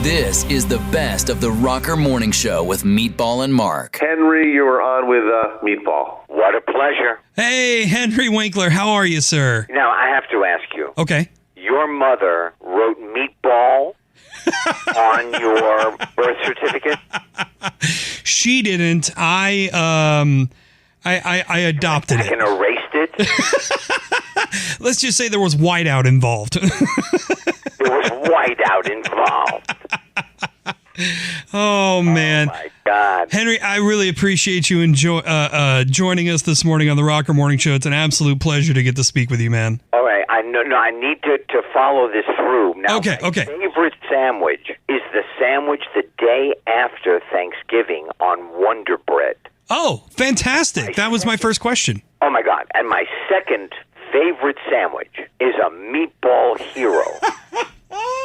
This is the best of the Rocker Morning Show with Meatball and Mark. Henry, you were on with Meatball. What a pleasure. Hey, Henry Winkler, how are you, sir? Now, I have to ask you. Okay. Your mother wrote Meatball on your birth certificate? She didn't. I adopted it. And erased it? Let's just say there was whiteout involved. There was whiteout involved. Oh, man. Oh, my God. Henry, I really appreciate you joining us this morning on the Rocker Morning Show. It's an absolute pleasure to get to speak with you, man. All right. I need to follow this through. Now, Okay. My favorite sandwich is the sandwich the day after Thanksgiving on Wonder Bread. Oh, fantastic. That was my first question. Oh, my God. And my second favorite sandwich is a Meatball Hero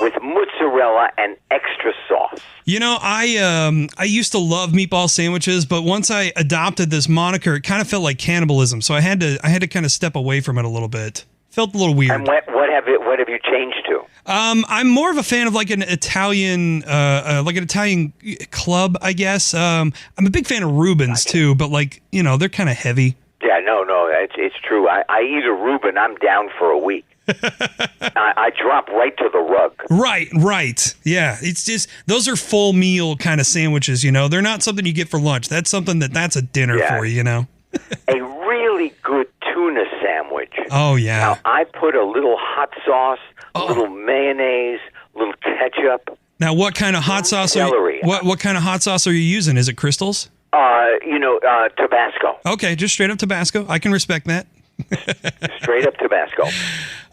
with mozzarella and extra sauce. You know, I used to love meatball sandwiches, but once I adopted this moniker, it kind of felt like cannibalism. So I had to kind of step away from it a little bit. Felt a little weird. And what have you changed to? I'm more of a fan of like an Italian club, I guess. I'm a big fan of Reubens too, but like, you know, they're kind of heavy. Yeah, no, it's true. I eat a Reuben, I'm down for a week. I drop right to the rug. Right. Yeah, it's just those are full meal kind of sandwiches. You know, they're not something you get for lunch. That's something that's a dinner for you. You know, a really good tuna sandwich. Oh yeah. Now I put a little hot sauce, a little mayonnaise, a little ketchup. Now, what kind of hot sauce? What kind of hot sauce are you using? Is it Crystals? Tabasco. Okay, just straight up Tabasco. I can respect that. Straight up Tabasco.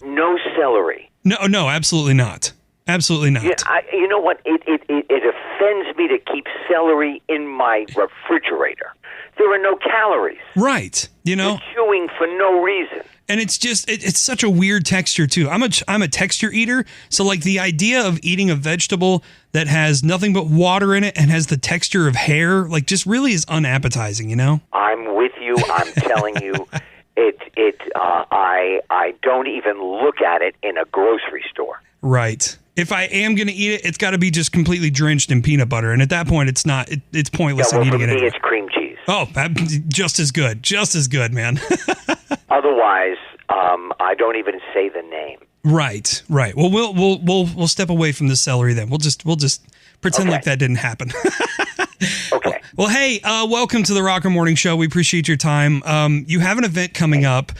No celery. No, absolutely not. Absolutely not. Yeah, you know what? It offends me to keep celery in my refrigerator. There are no calories. Right. You know, you're chewing for no reason. And it's just it's such a weird texture too. I'm a texture eater, so like the idea of eating a vegetable that has nothing but water in it and has the texture of hair, like just really is unappetizing, you know? I'm with you. I'm telling you. I don't even look at it in a grocery store. Right. If I am going to eat it, it's got to be just completely drenched in peanut butter, and at that point, it's not. It's pointless in eating it. For me, anyway. it's cream cheese. Oh, just as good. Just as good, man. Otherwise, I don't even say the name. Right. Well, we'll step away from the celery then. We'll just pretend like that didn't happen. Okay. Well, hey, welcome to the Rocker Morning Show. We appreciate your time. You have an event coming up,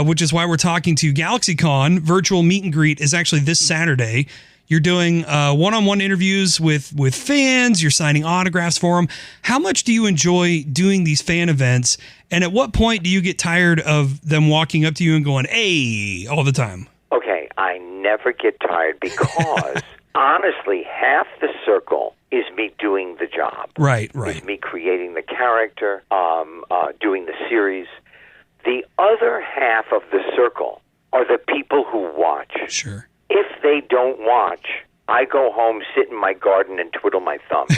which is why we're talking to you. GalaxyCon virtual meet and greet is actually this Saturday. You're doing one-on-one interviews with fans. You're signing autographs for them. How much do you enjoy doing these fan events? And at what point do you get tired of them walking up to you and going, "Hey," all the time? Okay, I never get tired because honestly, half the circle is me doing the job. Right. It's me creating the character, doing the series. The other half of the circle are the people who watch. Sure. If they don't watch, I go home, sit in my garden, and twiddle my thumbs.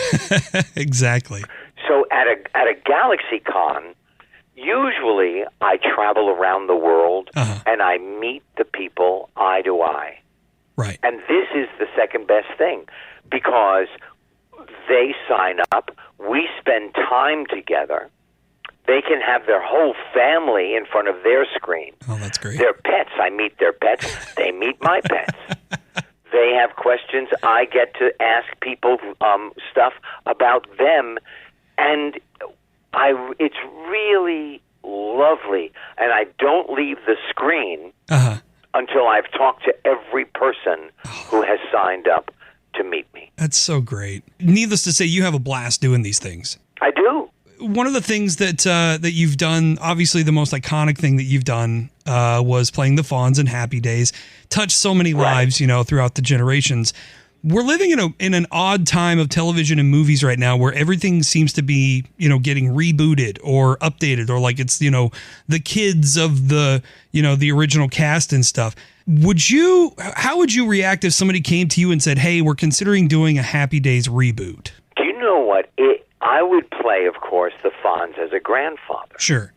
Exactly. So at a GalaxyCon, usually I travel around the world and I meet the people eye to eye. Right. And this is the second best thing because they sign up, we spend time together. They can have their whole family in front of their screen. Oh, that's great. Their pets, I meet their pets. They meet my pets. They have questions. I get to ask people stuff about them. And it's really lovely. And I don't leave the screen until I've talked to every person who has signed up to meet me. That's so great. Needless to say, you have a blast doing these things. I do. One of the things that you've done, obviously the most iconic thing that you've done was playing the Fonz in Happy Days. Touched so many lives, you know, throughout the generations. We're living in an odd time of television and movies right now where everything seems to be, you know, getting rebooted or updated or like it's, you know, the kids of the, you know, the original cast and stuff. How would you react if somebody came to you and said, "Hey, we're considering doing a Happy Days reboot"? Do you know what? I would play, of course, the Fonz as a grandfather. Sure.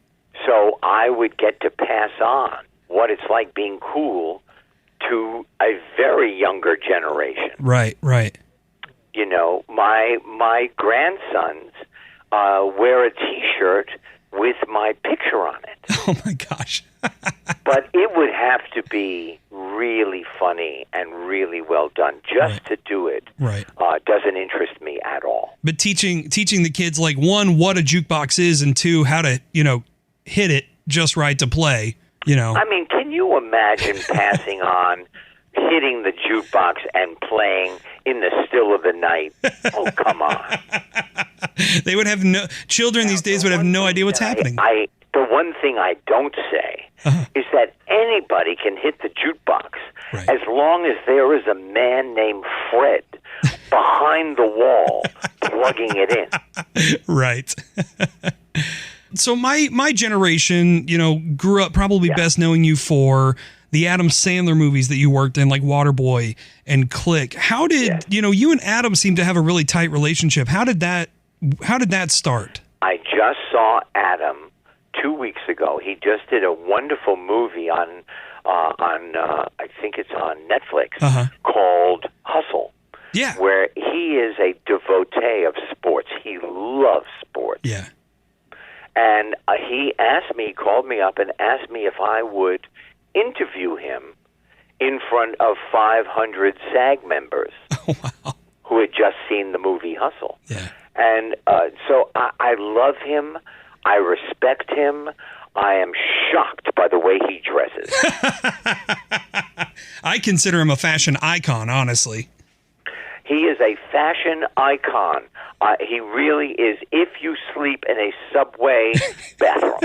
So I would get to pass on what it's like being cool to a very younger generation. Right. my grandsons wear a T-shirt with my picture on it. Oh my gosh. But it would have to be really funny and really well done. Just to do it doesn't interest me at all. But teaching the kids, like, one, what a jukebox is, and two, how to, hit it just right to play, I mean, can you imagine passing on hitting the jukebox and playing In the Still of the Night? Oh, come on. They would have children these days would have no idea what's happening. The one thing I don't say is that anybody can hit the jukebox as long as there is a man named Fred behind the wall plugging it in. Right. So my generation, grew up probably best knowing you for the Adam Sandler movies that you worked in, like Waterboy and Click. How did, you and Adam seem to have a really tight relationship. How did that start? I just saw Adam 2 weeks ago. He just did a wonderful movie on I think it's on Netflix called Hustle. Yeah. Where he is a devotee of sports. He loves sports. Yeah. And he called me up and asked me if I would interview him in front of 500 SAG members who had just seen the movie Hustle. Yeah. And so I love him. I respect him. I am shocked by the way he dresses. I consider him a fashion icon, honestly. He is a fashion icon. He really is. If you sleep in a subway bathroom.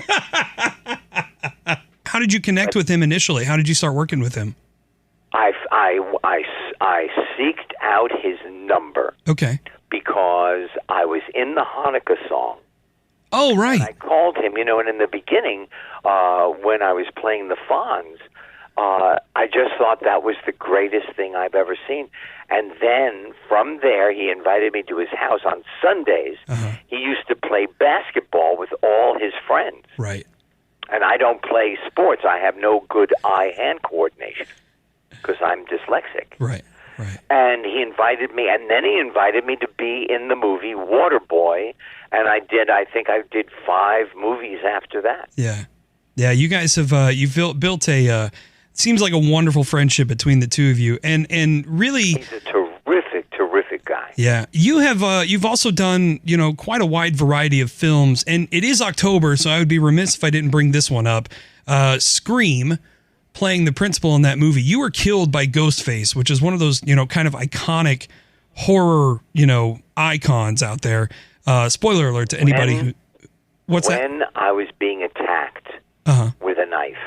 How did you connect with him initially? How did you start working with him? I seeked out his number. Okay. Because I was in the Hanukkah song. Oh, right. And I called him, and in the beginning, when I was playing the Fonz, I just thought that was the greatest thing I've ever seen. And then from there, he invited me to his house on Sundays. He used to play basketball with all his friends. Right. And I don't play sports. I have no good eye-hand coordination because I'm dyslexic. Right, right. And he invited me, and then he invited me to be in the movie Waterboy, and I think I did 5 movies after that. Yeah. Yeah, you guys have, you've built a, seems like a wonderful friendship between the two of you, and really... He's a terrific guy. Yeah. You have, you've also done, quite a wide variety of films, and it is October, so I would be remiss if I didn't bring this one up. Scream, playing the principal in that movie. You were killed by Ghostface, which is one of those, kind of iconic horror, icons out there. Spoiler alert to anybody When I was being attacked with a knife,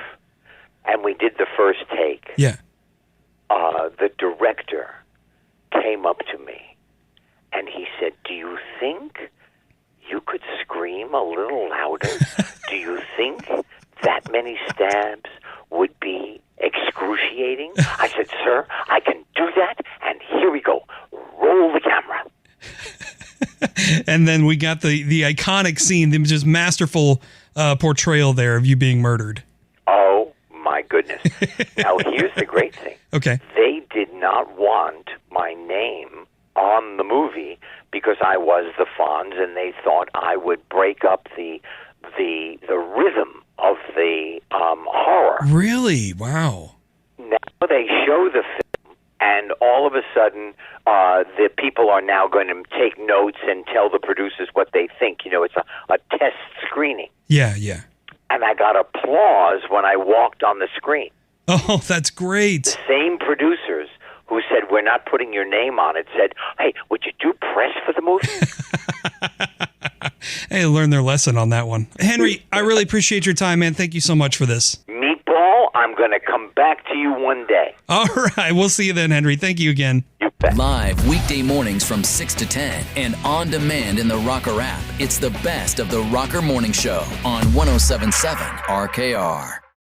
and we did the first take, the director came up to me, and he said, "Do you think you could scream a little louder? Do you think that many stabs would be excruciating?" I said, "Sir, I can do that, and here we go. Roll the camera." And then we got the iconic scene, the just masterful portrayal there of you being murdered. Oh, my goodness. Now, here's the great thing. Okay. They did not want my name on the movie because I was the Fonz, and they thought I would break up the rhythm of the horror. Really? Wow. Now they show the film, and all of a sudden, the people are now going to take notes and tell the producers what they think. It's a test screening. Yeah, yeah. And I got applause when I walked on the screen. Oh, that's great. The same producers who said, "We're not putting your name on it," said, "Hey, would you do press for the movie?" Hey, learn their lesson on that one. Henry, I really appreciate your time, man. Thank you so much for this. Meatball, I'm going to come back to you one day. All right. We'll see you then, Henry. Thank you again. You bet. Live weekday mornings from 6 to 10 and on demand in the Rocker app. It's the best of the Rocker Morning Show on 107.7 RKR.